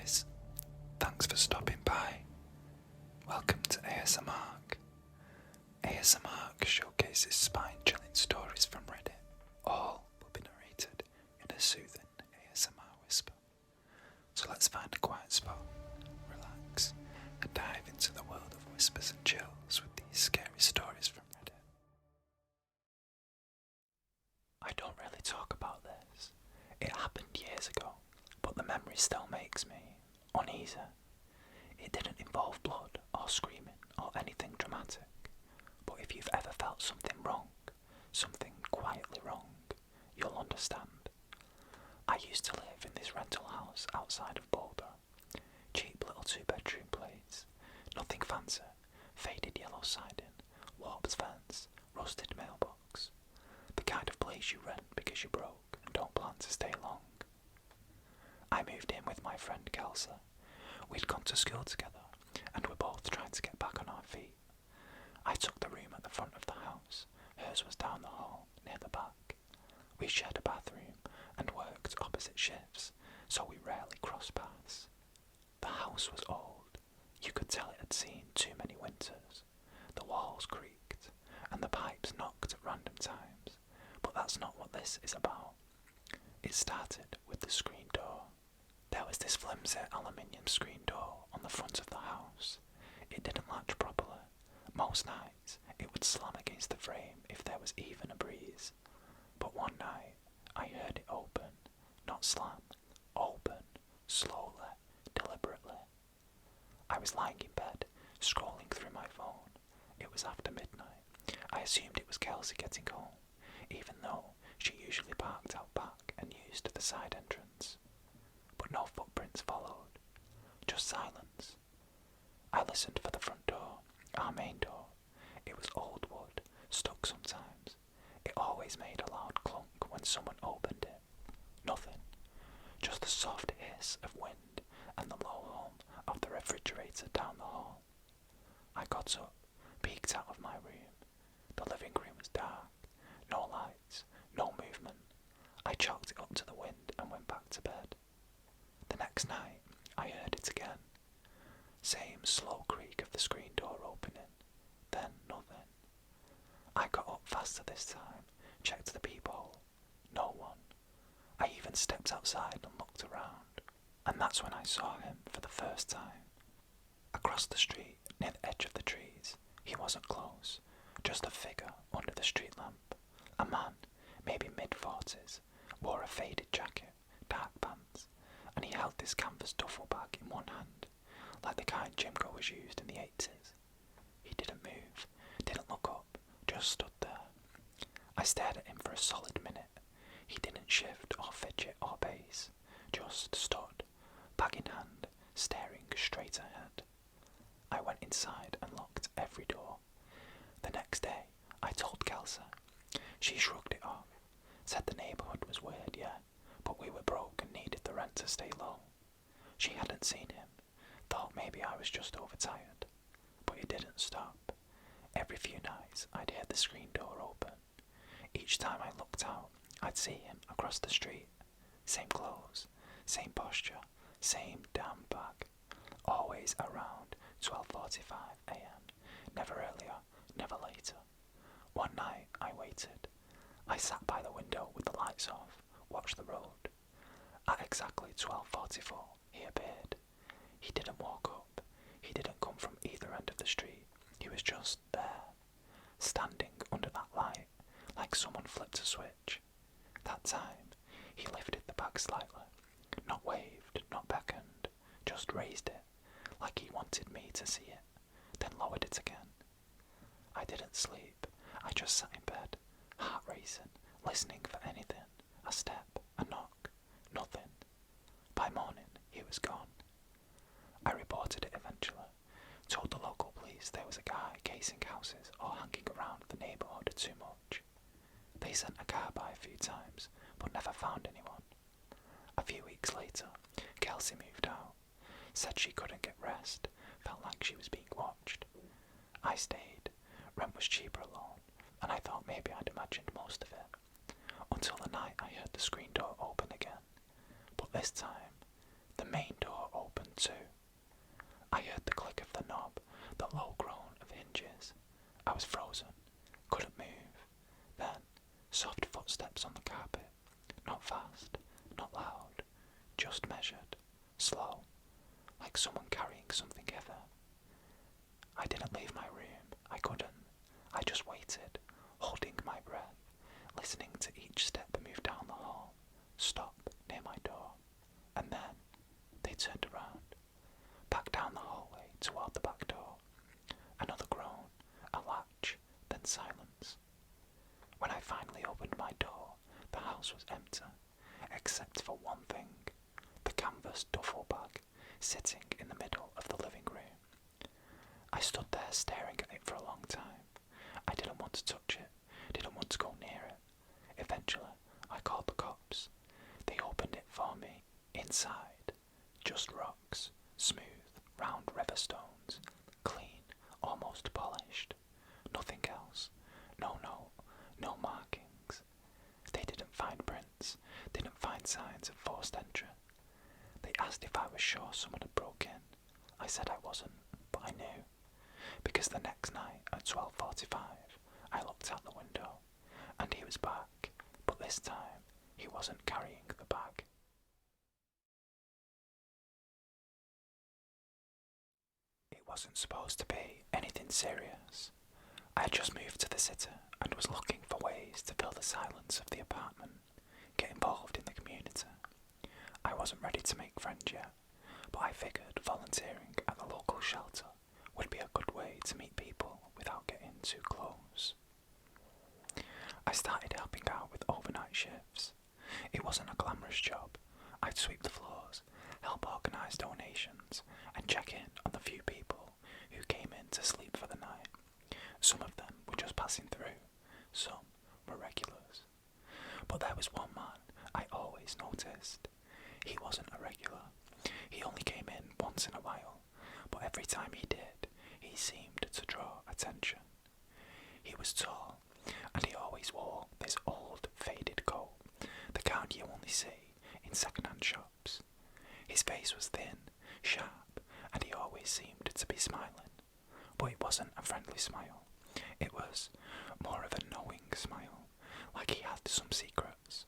guys, thanks for stopping by. Welcome to ASMR. ASMR showcases spine-chilling stories from Reddit. All will be narrated in a soothing ASMR whisper. So let's find a quiet spot, relax, and dive into the world of whispers and chills with these scary stories from Reddit. I don't really talk about this. It happened years ago, but the memory still makes me uneasy. It didn't involve blood or screaming or anything dramatic, but if you've ever felt something wrong, something quietly wrong, you'll understand. I used to live in this rental house outside of Boulder. Cheap little 2-bedroom place, nothing fancy, faded yellow siding, warped fence, rusted mailbox. The kind of place you rent because you're broke and don't plan to stay long. I moved in with my friend Kelsey. We'd gone to school together, and we're both trying to get back on our feet. I took the room at the front of the house. Hers was down the hall, near the back. We shared a bathroom and worked opposite shifts, so we rarely crossed paths. The house was old. You could tell it had seen too many winters. The walls creaked, and the pipes knocked at random times, but that's not what this is about. It started with the screen door. There was this flimsy aluminium screen door on the front of the house. It didn't latch properly. Most nights, it would slam against the frame if there was even a breeze. But one night, I heard it open. Not slam, open, slowly, deliberately. I was lying in bed, scrolling through my phone. It was after midnight. I assumed it was Kelsey getting home, even though she usually parked out back and used the side entrance. But no footprints followed, just silence. I listened for the front door, our main door. It was old wood, stuck sometimes. It always made a loud clunk when someone opened it. Nothing, just the soft hiss of wind and the low hum of the refrigerator down the hall. I got up, peeked out of my room. The living room was dark, no lights, no movement. I chalked it up to the wind and went back to bed. The next night, I heard it again. Same slow creak of the screen door opening, then nothing. I got up faster this time, checked the peephole. No one. I even stepped outside and looked around, and that's when I saw him for the first time. Across the street, near the edge of the trees, he wasn't close, just a figure under the street lamp. A man, maybe mid-40s, wore a faded jacket, dark pants, and he held this canvas duffel bag in one hand, like the kind gym goers used in the 80s. He didn't move, didn't look up, just stood there. I stared at him for a solid minute. He didn't shift or fidget or pace, just stood, bag in hand, staring straight ahead. I went inside and locked every door. The next day, I told Kelsey. She shrugged it off, said the neighbourhood was weird, yeah, but we were broke and needed the rent to stay low. She hadn't seen him, thought maybe I was just overtired, but it didn't stop. Every few nights I'd hear the screen door open. Each time I looked out, I'd see him across the street. Same clothes, same posture, same damn bag. Always around 12:45 a.m, never earlier, never later. One night I waited. I sat by the window with the lights off, watched the road. At exactly 12:44, he appeared. He didn't walk up. He didn't come from either end of the street. He was just there, standing under that light, like someone flipped a switch. That time, he lifted the bag slightly. Not waved, not beckoned, just raised it, like he wanted me to see it, then lowered it again. I didn't sleep. I just sat in bed, heart racing, listening for anything, a step, a knock, nothing. By morning, he was gone. I reported it eventually, told the local police there was a guy casing houses or hanging around the neighbourhood too much. They sent a car by a few times, but never found anyone. A few weeks later, Kelsey moved out, said she couldn't get rest, felt like she was being watched. I stayed. Rent was cheaper alone, and I thought maybe I'd imagined most of it, until the night I heard the screen door open again. But this time, the main door opened too. I heard the click of the knob, the low groan of hinges. I was frozen, couldn't move. Then, soft footsteps on the carpet. Not fast, not loud, just measured, slow, like someone carrying something heavy. I didn't leave my room, I couldn't. I just waited, holding my breath, listening to each step move down the hall, stop near my door, and then they turned around, back down the hallway toward the back door. Another groan, a latch, then silence. When I finally opened my door, the house was empty, except for one thing, the canvas duffel bag sitting in the middle of the living room. I stood there staring at it for a long time. I didn't want to touch it, didn't want to go near it. Eventually, I called the cops. They opened it for me. Inside, just rocks, smooth, round river stones, clean, almost polished. Nothing else. No note, no markings. They didn't find prints, didn't find signs of forced entry. They asked if I was sure someone had broke in. I said I wasn't, but I knew. Because the next night at 12:45, I looked out the window, and he was back, but this time he wasn't carrying the bag. It wasn't supposed to be anything serious. I had just moved to the city and was looking for ways to fill the silence of the apartment, get involved in the community. I wasn't ready to make friends yet, but I figured volunteering at the local shelter would be a good way to meet people without getting too close. I started helping out with overnight shifts. It wasn't a glamorous job. I'd sweep the floors, help organise donations, and check in on the few people who came in to sleep for the night. Some of them were just passing through, some were regulars. But there was one man I always noticed. He wasn't a regular. He only came in once in a while, but every time he did, he seemed to draw attention. He was tall, and he always wore this old, faded coat, the kind you only see in second-hand shops. His face was thin, sharp, and he always seemed to be smiling. But it wasn't a friendly smile. It was more of a knowing smile, like he had some secrets.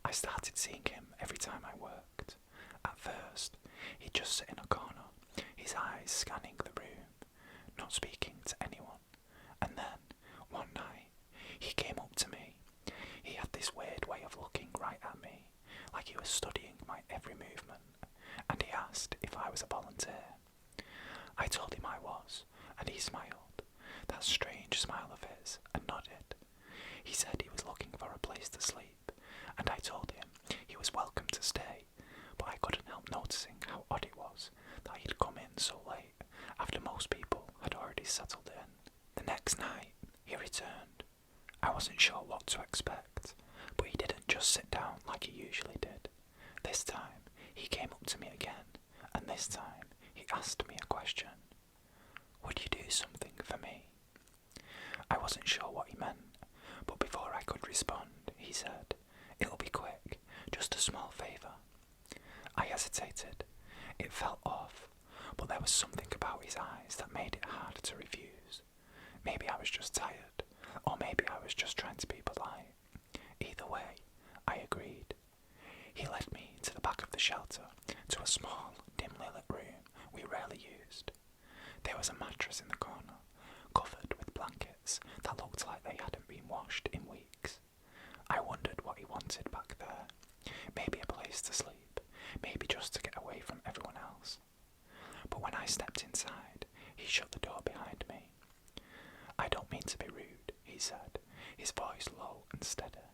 I started seeing him every time I worked. At first, he'd just sit in a corner, his eyes scanning the room, not speaking to anyone. And then, one night, he came up to me. He had this weird way of looking right at me, like he was studying my every movement, and he asked if I was a volunteer. I told him I was, and he smiled, that strange smile of his, and nodded. He said he was looking for a place to sleep, and I told him he was welcome to stay, but I couldn't help noticing how odd it was that he'd come in so late, after most people had already settled in. The next night, he returned. I wasn't sure what to expect, but he didn't just sit down like he usually did. This time, he came up to me again, and this time, he asked me a question. Would you do something for me? I wasn't sure what he meant, but before I could respond, he said, "It'll be quick, just a small favour." I hesitated. It felt off, but there was something about his eyes that made it hard to refuse. Maybe I was just tired, or maybe I was just trying to be polite. Either way, I agreed. He led me to the back of the shelter, to a small, dimly lit room we rarely used. There was a mattress in the corner, covered with blankets that looked like they hadn't been washed in weeks. I wondered what he wanted back there. Maybe a place to sleep, maybe just to get away from everyone else. But when I stepped inside, he shut the door behind me. "I don't mean to be rude," he said, his voice low and steady,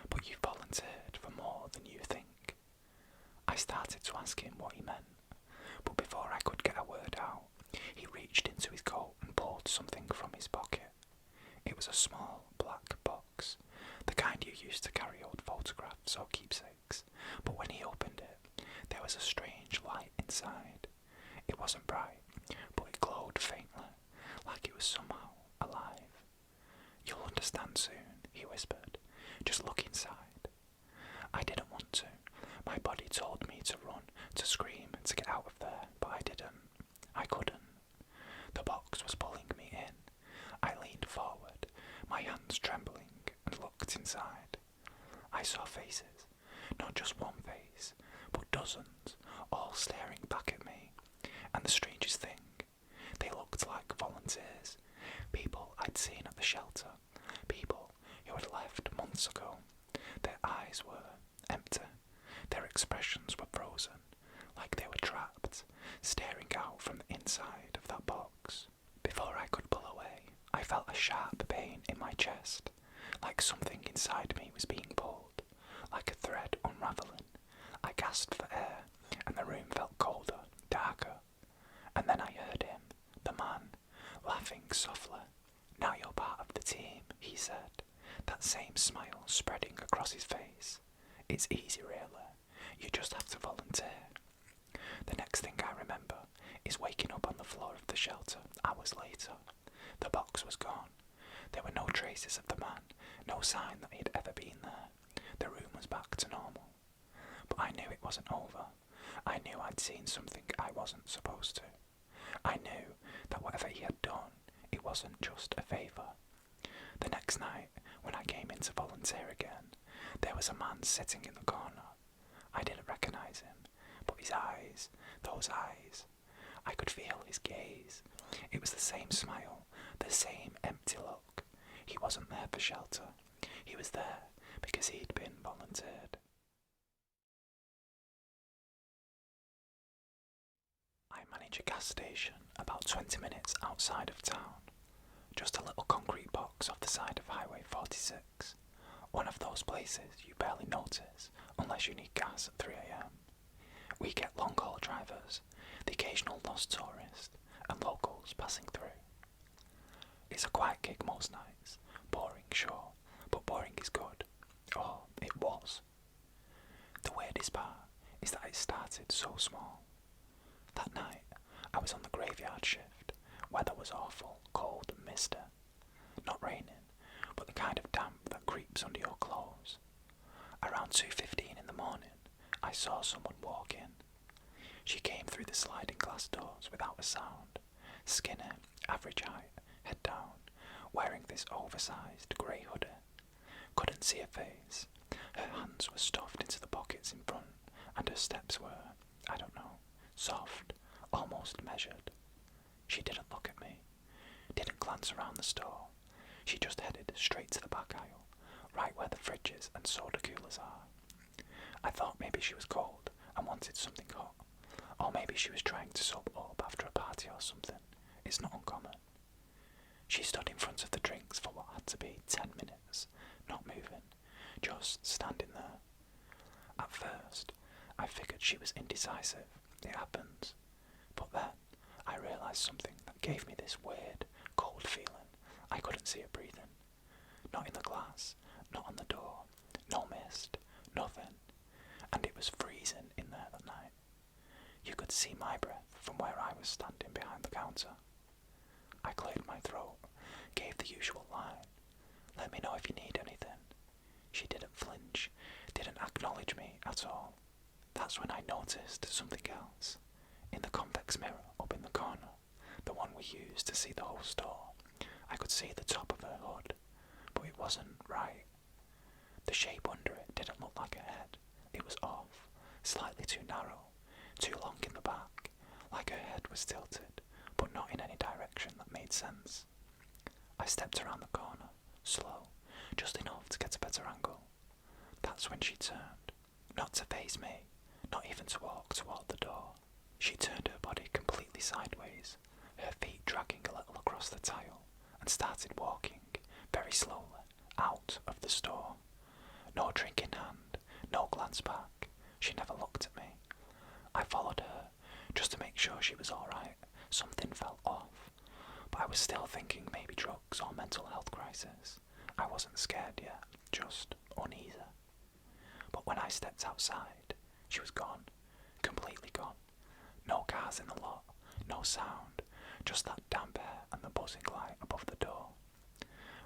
"but you've volunteered for more than you think." I started to ask him what he meant, but before I could get a word out, he reached into his coat and pulled something from his pocket. It was a small black box, the kind you used to carry old photographs or keepsakes, but when he opened it, there was a strange light inside. It wasn't bright, but it glowed faintly, like it was somehow alive. "You'll understand soon," he whispered. "Just look inside." I didn't want to. My body told me to run, to scream, to get out of there. I couldn't. The box was pulling me in. I leaned forward, my hands trembling, and looked inside. I saw faces, not just one face, but dozens, all staring back at me. And the strangest thing, they looked like volunteers, people I'd seen at the shelter, people who had left months ago. Their eyes were empty, their expressions were frozen, like they were trapped, staring out from the inside of that box. Before I could pull away, I felt a sharp pain in my chest, like something inside me was being pulled, like a thread unravelling. I gasped for air, and the room felt colder, darker. And then I heard him, the man, laughing softly. "Now you're part of the team," he said, that same smile spreading across his face. "It's easy, really. You just have to volunteer." The next thing I remember is waking up on the floor of the shelter hours later. The box was gone. There were no traces of the man, no sign that he had ever been there. The room was back to normal. But I knew it wasn't over. I knew I'd seen something I wasn't supposed to. I knew that whatever he had done, it wasn't just a favour. The next night, when I came in to volunteer again, there was a man sitting in the corner. I didn't recognise him, but his eyes, those eyes, I could feel his gaze. It was the same smile, the same empty look. He wasn't there for shelter. He was there because he'd been volunteered. I manage a gas station about 20 minutes outside of town. Just a little concrete box off the side of Highway 46. One of those places you barely notice unless you need gas at 3 a.m. We get long-haul drivers, the occasional lost tourist, and locals passing through. It's a quiet gig most nights. Boring, sure, but boring is good. Or it was. The weirdest part is that it started so small. That night, I was on the graveyard shift. Weather was awful, cold and misty. Not raining, but the kind of damp that creeps under your clothes. Around 2:15 in the morning, I saw someone walk in. She came through the sliding glass doors without a sound, skinny, average height, head down, wearing this oversized grey hoodie. Couldn't see her face. Her hands were stuffed into the pockets in front, and her steps were, I don't know, soft, almost measured. She didn't look at me, didn't glance around the store. She just headed straight to the back aisle, right where the fridges and soda coolers are. I thought maybe she was cold and wanted something hot, or maybe she was trying to soap up after a party or something. It's not uncommon. She stood in front of the drinks for what had to be 10 minutes, not moving, just standing there. At first, I figured she was indecisive. It happens. But then, I realised something that gave me this weird, cold feeling. I couldn't see her breathing. Not in the glass, not on the door, no mist, nothing. And it was freezing in there that night. You could see my breath from where I was standing behind the counter. I cleared my throat, gave the usual line. "Let me know if you need anything." She didn't flinch, didn't acknowledge me at all. That's when I noticed something else. In the convex mirror up in the corner, the one we use to see the whole store, I could see the top of her hood, but it wasn't right. The shape under it didn't look like a head. It was off, slightly too narrow, too long in the back, like her head was tilted, but not in any direction that made sense. I stepped around the corner, slow, just enough to get a better angle. That's when she turned, not to face me, not even to walk toward the door. She turned her body completely sideways, her feet dragging a little across the tile, and started walking, very slowly, out of the store. No drink in hand, no glance back. She never looked at me. I followed her, just to make sure she was alright. Something felt off, but I was still thinking maybe drugs or mental health crisis. I wasn't scared yet, just uneasy. But when I stepped outside, she was gone, completely gone. No cars in the lot, no sound, just that damp air and the buzzing light above the door.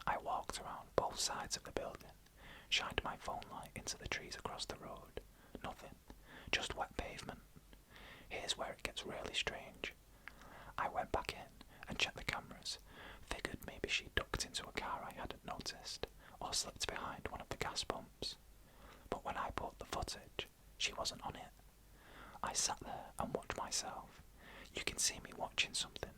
I walked around both sides of the building, shined my phone light into the trees across the road. Nothing, just wet pavement. Here's where it gets really strange. I sat there and watched myself. You can see me watching something.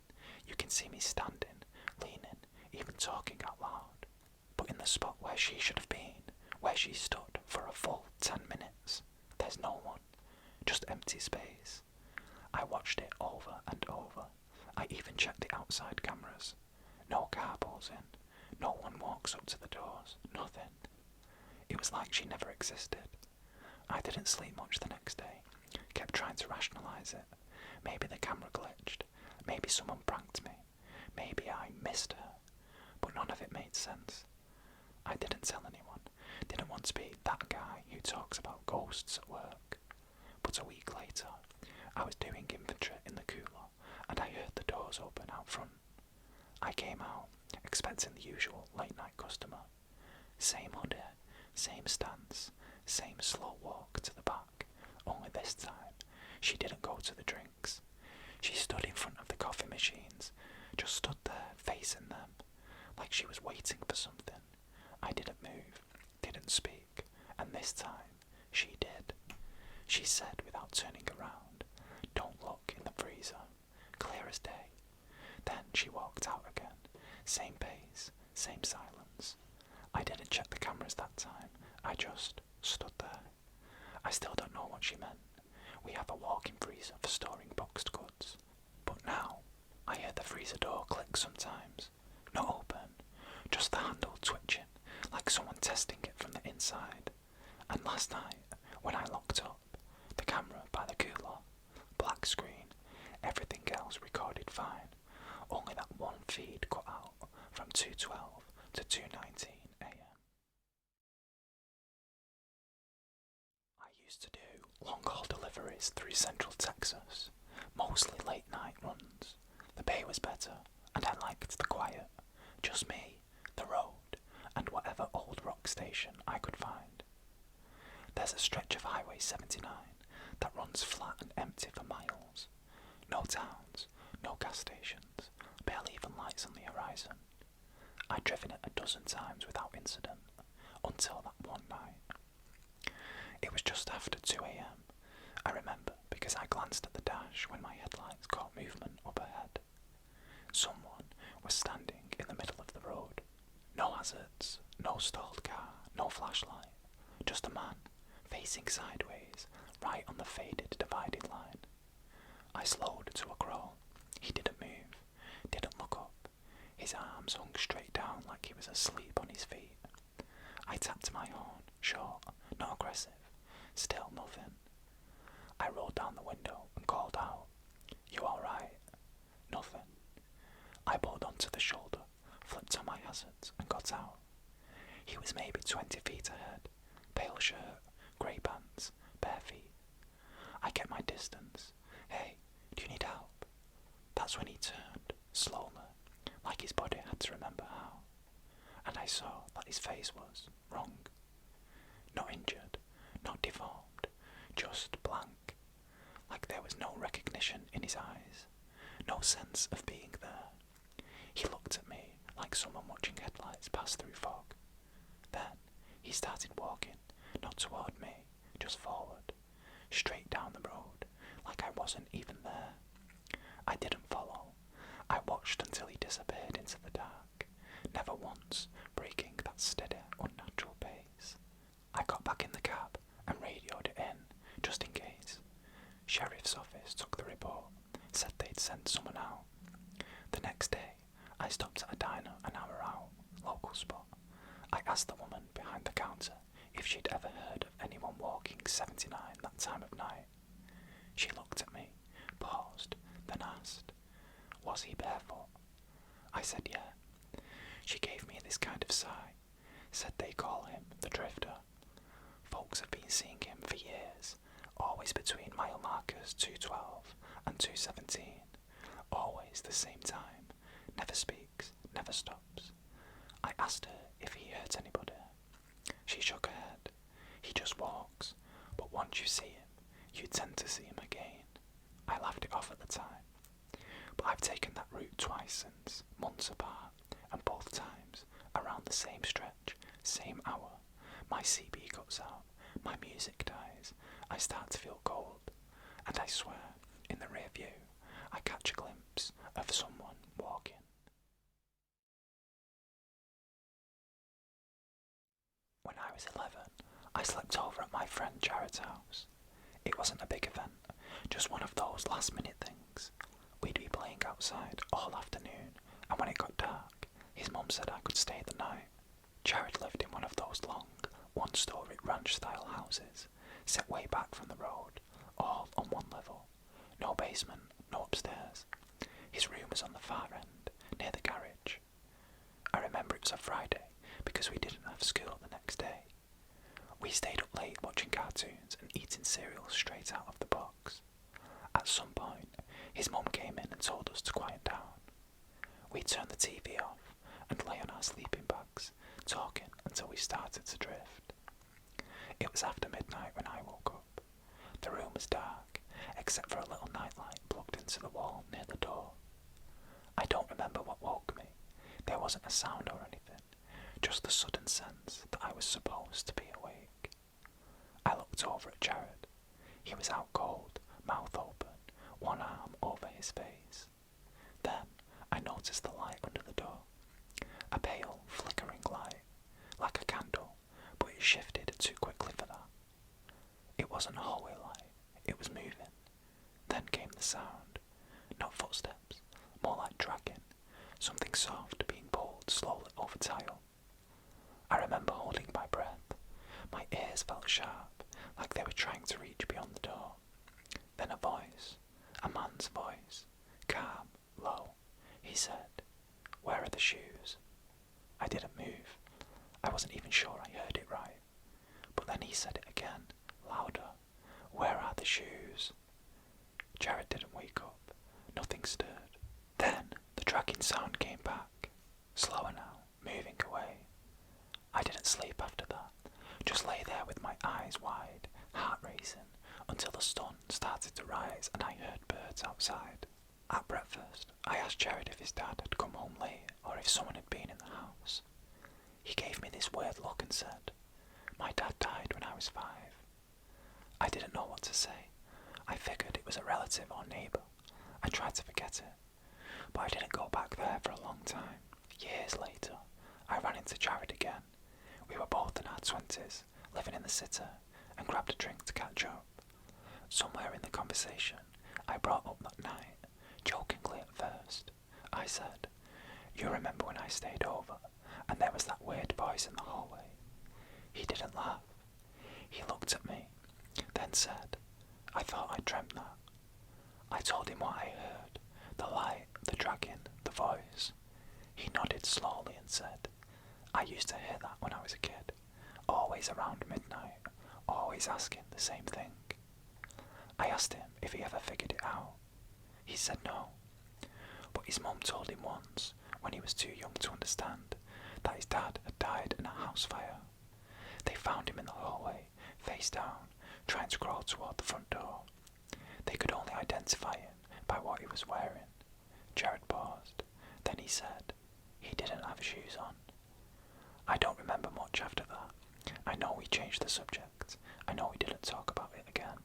You can see me standing, leaning, even talking out loud. But in the spot where she should have been, where she stood for a full 10 minutes, there's no one, just empty space. I watched it over and over. I even checked the outside cameras. No car pulls in. No one walks up to the doors. Nothing. It was like she never existed. I didn't sleep much the next day. Kept trying to rationalise it. Maybe the camera glitched. Maybe someone pranked me. Maybe I missed her. But none of it made sense. I didn't tell anyone. Didn't want to be that guy who talks about ghosts at work. But a week later, I was doing inventory in the cooler and I heard the doors open out front. I came out, expecting the usual late night customer. Same hoodie, same stance, same slow walk to the back, only this time she didn't go to the drinks. She stood in front of the coffee machines, just stood there facing them, like she was waiting for something. I didn't move, didn't speak, and this time she did. She said without turning around, "Don't look in the freezer." Clear as day. Then she walked out again. Same pace, same silence. I didn't check the cameras that time. I just stood there. I still don't know what she meant. We have a walk-in freezer for storing boxed goods. But now, I hear the freezer door click sometimes. Not open, just the handle twitching, like someone testing it from the inside. And last night, when I locked up, the camera by the cooler, black screen, everything else recorded fine. Only that one feed cut out from 2:12 to 2:19 a.m. I used to do long-haul deliveries through Central Texas, mostly late-night runs. The pay was better, and I liked the quiet. Just me, the road, and whatever old rock station I could find. There's a stretch of Highway 79 that runs flat and empty for miles. No towns, no gas stations, barely even lights on the horizon. I'd driven it a dozen times without incident, until that one night. It was just after 2 a.m. I remember because I glanced at the dash when my headlights caught movement up ahead. Someone was standing in the middle of the road. No hazards, no stalled car, no flashlight. Just a man, facing sideways, right on the faded dividing line. I slowed to a crawl. He didn't move, didn't look up. His arms hung straight down like he was asleep on his feet. I tapped my horn, short, not aggressive. Still nothing. I rolled down the window and called out, "You alright?" Nothing. I pulled onto the shoulder, flipped on my hazards and got out. He was maybe 20 feet ahead. Pale shirt, grey pants, bare feet. I kept my distance. "Hey, do you need help?" That's when he turned, slowly, like his body had to remember how. And I saw that his face was wrong. Not injured, not deformed, just blank. Like there was no recognition in his eyes, no sense of being there. He looked at me like someone watching headlights pass through fog. Then he started walking, not toward me, just forward, straight down the road, like I wasn't even there. I didn't follow. I watched until he disappeared into the dark, never once breaking that steady, unnatural pace. I got back in the cab and radioed it in, just in case. Sheriff's office took the report, said they'd sent someone out. The next day, I stopped at a diner an hour out, local spot. I asked the woman behind the counter if she'd ever heard of anyone walking 79 that time of night. She looked at me, paused, then asked, "Was he barefoot?" I said yeah. She gave me this kind of sigh, said they call him the Drifter. Folks have been seeing him for years, always between mile markers 2:12 and 2:17, always the same time, never speaks, never stops. I asked her if he hurt anybody. She shook her head. He just walks, but once you see him, you tend to see him again. I laughed it off at the time, but I've taken that route twice since, months apart, and both times around the same stretch, same hour. My CB cuts out, my music dies, I start to feel cold, and I slept over at my friend Jared's house. It wasn't a big event, just one of those last-minute things. We'd be playing outside all afternoon, and when it got dark, his mum said I could stay the night. Jared lived in one of those long, one-story ranch-style houses, set way back from the road, all on one level. No basement, no upstairs. His room was on the far end, near the garage. I remember it was a Friday, because we didn't have school the next day. We stayed up late watching cartoons and eating cereal straight out of the box. At some point, his mum came in and told us to quiet down. We turned the TV off and lay on our sleeping bags, talking until we started to drift. It was after midnight when I woke up. The room was dark, except for a little nightlight plugged into the wall near the door. I don't remember what woke me. There wasn't a sound or anything, just the sudden sense that I was supposed to be awake. I looked over at Jared. He was out cold, mouth open, one arm over his face. Then I noticed the light under the door. A pale, flickering light, like a candle, but it shifted too quickly for that. It wasn't a hallway light, it was moving. Then came the sound. Not footsteps, more like dragging, something soft being pulled slowly over tile. I remember holding my breath. My ears felt sharp, like they were trying to reach beyond the door. Then a voice, a man's voice, calm, low. He said, "Where are the shoes?" I didn't move. I wasn't even sure I heard it right. But then he said it again, louder. "Where are the shoes?" Jared didn't wake up. Nothing stirred. Then the dragging sound came back, slower now, moving away. I didn't sleep after that, just lay there with my eyes wide, heart racing, until the sun started to rise and I heard birds outside. At breakfast, I asked Jared if his dad had come home late or if someone had been in the house. He gave me this weird look and said, "My dad died when I was 5. I didn't know what to say. I figured it was a relative or neighbour. I tried to forget it, but I didn't go back there for a long time. Years later, I ran into Jared again. We were both in our 20s, living in the city, and grabbed a drink to catch up. Somewhere in the conversation, I brought up that night, jokingly at first. I said, "You remember when I stayed over, and there was that weird voice in the hallway?" He didn't laugh. He looked at me, then said, "I thought I dreamt that." I told him what I heard, the light, the dragging, the voice. He nodded slowly and said, "I used to hear that when I was a kid, always around midnight, always asking the same thing." I asked him if he ever figured it out. He said no, but his mum told him once, when he was too young to understand, that his dad had died in a house fire. They found him in the hallway, face down, trying to crawl toward the front door. They could only identify him by what he was wearing. Jared paused, then he said, "He didn't have shoes on." I don't remember much after that. I know we changed the subject. I know we didn't talk about it again.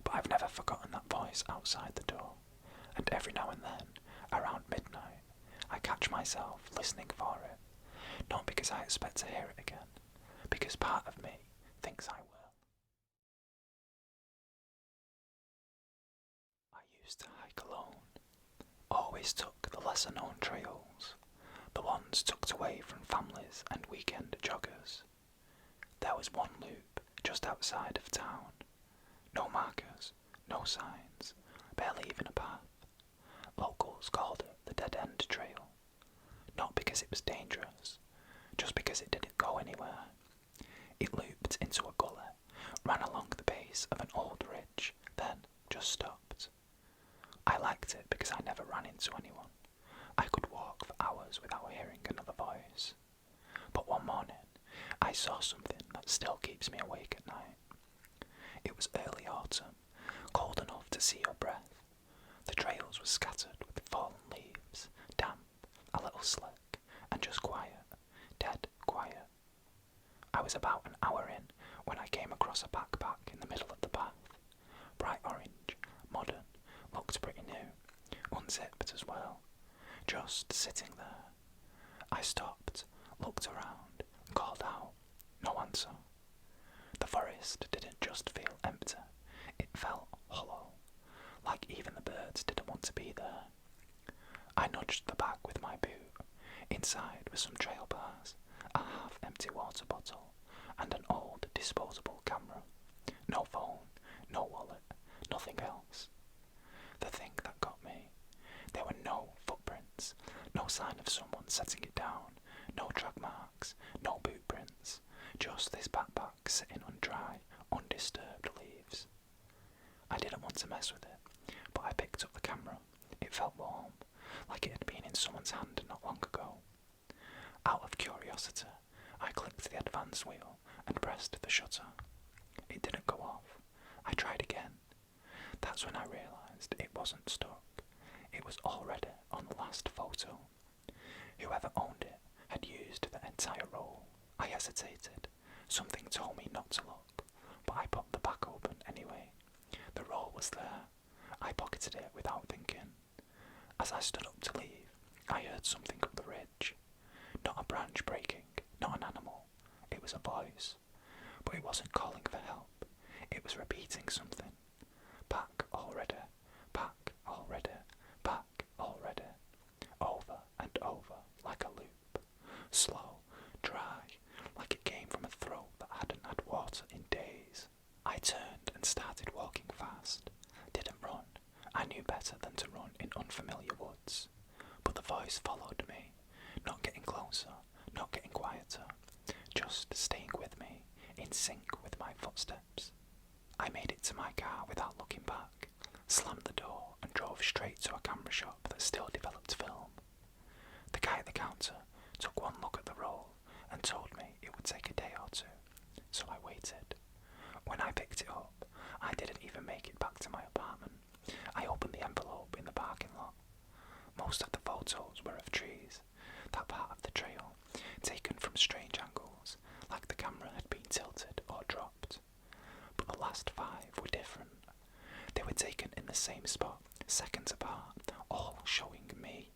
But I've never forgotten that voice outside the door. And every now and then, around midnight, I catch myself listening for it. Not because I expect to hear it again, because part of me thinks I will. I used to hike alone. Always took the lesser known trails, the ones tucked away from families and weekend joggers. There was one loop just outside of town. No markers, no signs, barely even a path. Locals called it the Dead End Trail. Not because it was dangerous, just because it didn't go anywhere. It looped into a gully, ran along the base of an old ridge, then just stopped. I liked it because I never ran into anyone. I could walk for hours without hearing another voice. But one morning, I saw something that still keeps me awake at night. It was early autumn, cold enough to see your breath. The trails were scattered with fallen leaves, damp, a little slick, and just quiet, dead quiet. I was about an hour in when I came across a backpack in the middle of the path. Bright orange, modern, looked pretty new, unzipped as well, just sitting there. I stopped, looked around, called out. No answer. Inside were some trail bars, a half-empty water bottle, and an old disposable camera. No phone, no wallet, nothing else. The thing that got me, there were no footprints, no sign of someone setting it down, no track marks, no boot prints, just this backpack sitting on dry, undisturbed leaves. I didn't want to mess with it, but I picked up the camera. It felt warm, like it had been in someone's hand not long ago. Out of curiosity, I clicked the advance wheel and pressed the shutter. It didn't go off. I tried again. That's when I realised it wasn't stuck. It was already on the last photo. Whoever owned it had used the entire roll. I hesitated. Something told me not to look, but I popped the back open anyway. The roll was there. I pocketed it without thinking. As I stood up to leave, I heard something up the ridge. Not a branch breaking, not an animal. It was a voice. But it wasn't calling for help. It was repeating something. Back already, back already, back already. Over and over, like a loop. Slow, dry, like it came from a throat that hadn't had water in days. I turned and started walking fast. Didn't run. I knew better than to run in unfamiliar woods. But the voice followed me, not getting closer, not getting quieter, just staying with me, in sync with my footsteps. I made it to my car without looking back, slammed the door and drove straight to a camera shop that still developed film. The guy at the counter took one look at the roll and told me it would take a day or two, so I waited. When I picked it up, I didn't even make it back to my apartment. I opened the envelope in the parking lot. Most of the photos were of trees, that part of the trail, taken from strange angles, like the camera had been tilted or dropped. But the last 5 were different. They were taken in the same spot, seconds apart, all showing me,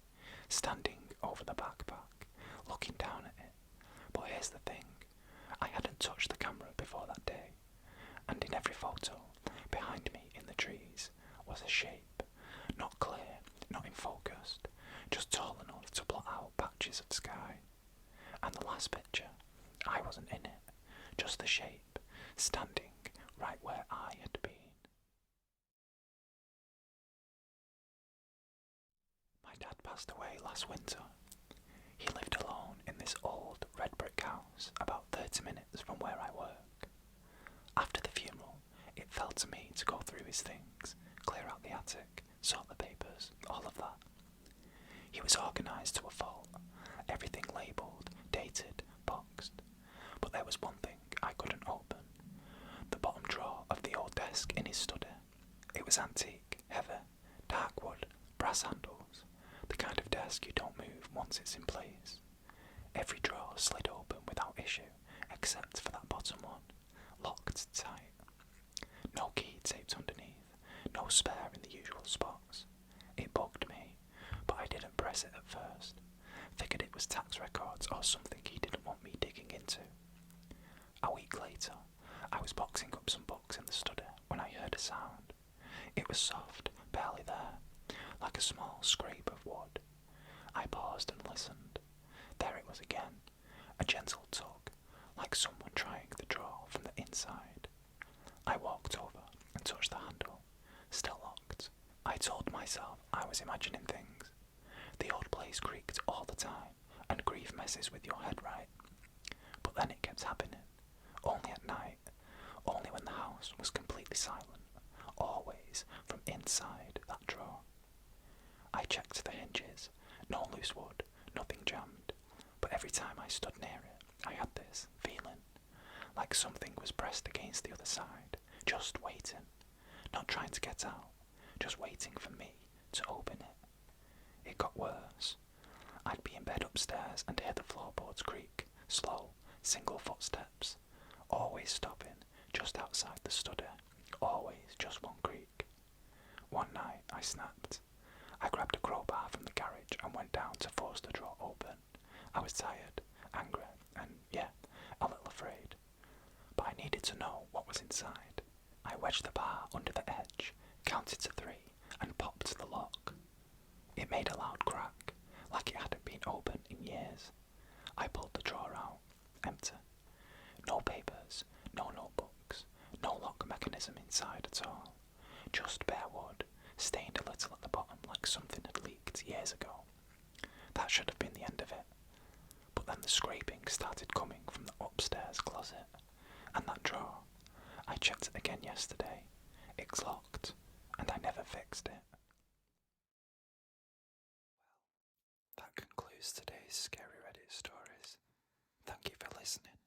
standing over the backpack, looking down at it. But here's the thing, I hadn't touched the camera before that day, and in every photo, behind me in the trees, was a shape, not clear, not in focus, just tall enough to blot out patches of sky. And the last picture, I wasn't in it, just the shape, standing right where I had been. My dad passed away last winter. He lived alone in this old red brick house about 30 minutes from where I work. After the funeral, it fell to me to go through his things, clear out the attic, sort the papers, all of that. He was organised to a fault, everything labelled, dated, boxed. But there was one thing I couldn't open. The bottom drawer of the old desk in his study. It was antique, heavy, dark wood, brass handles, the kind of desk you don't move once it's in place. Every drawer slid open without issue, except for that bottom one, locked tight. No key taped underneath, no spare in the usual spots. It bugged me, but I didn't press it at first. Figured it was tax records or something he didn't want me digging into. A week later, I was boxing up some books in the study when I heard a sound. It was soft, barely there, like a small scrape of wood. I paused and listened. There it was again, a gentle tug, like someone trying the drawer from the inside. I walked over and touched the handle, still locked. I told myself I was imagining things. The old place creaked all the time, and grief messes with your head, right? But then it kept happening. Only at night, only when the house was completely silent, always from inside that drawer. I checked the hinges, no loose wood, nothing jammed, but every time I stood near it, I had this feeling, like something was pressed against the other side, just waiting, not trying to get out, just waiting for me to open it. It got worse. I'd be in bed upstairs and hear the floorboards creak, slow, single footsteps, always stopping just outside the study, always just one creak. One night I snapped. I grabbed a crowbar from the garage and went down to force the drawer open. I was tired, angry, and yeah, a little afraid. But I needed to know what was inside. I wedged the bar under the edge, counted to 3, and popped the lock. It made a loud crack, like it hadn't been opened in years. I pulled the drawer out, empty. No papers, no notebooks, no lock mechanism inside at all. Just bare wood, stained a little at the bottom like something had leaked years ago. That should have been the end of it. But then the scraping started coming from the upstairs closet, and that drawer. I checked it again yesterday. It's locked, and I never fixed it. Well, that concludes today's Scary Reddit stories. Thank you for listening.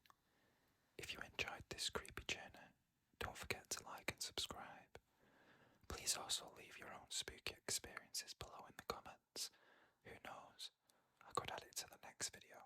If you enjoyed this creepy journey, don't forget to like and subscribe. Please also leave your own spooky experiences below in the comments. Who knows, I could add it to the next video.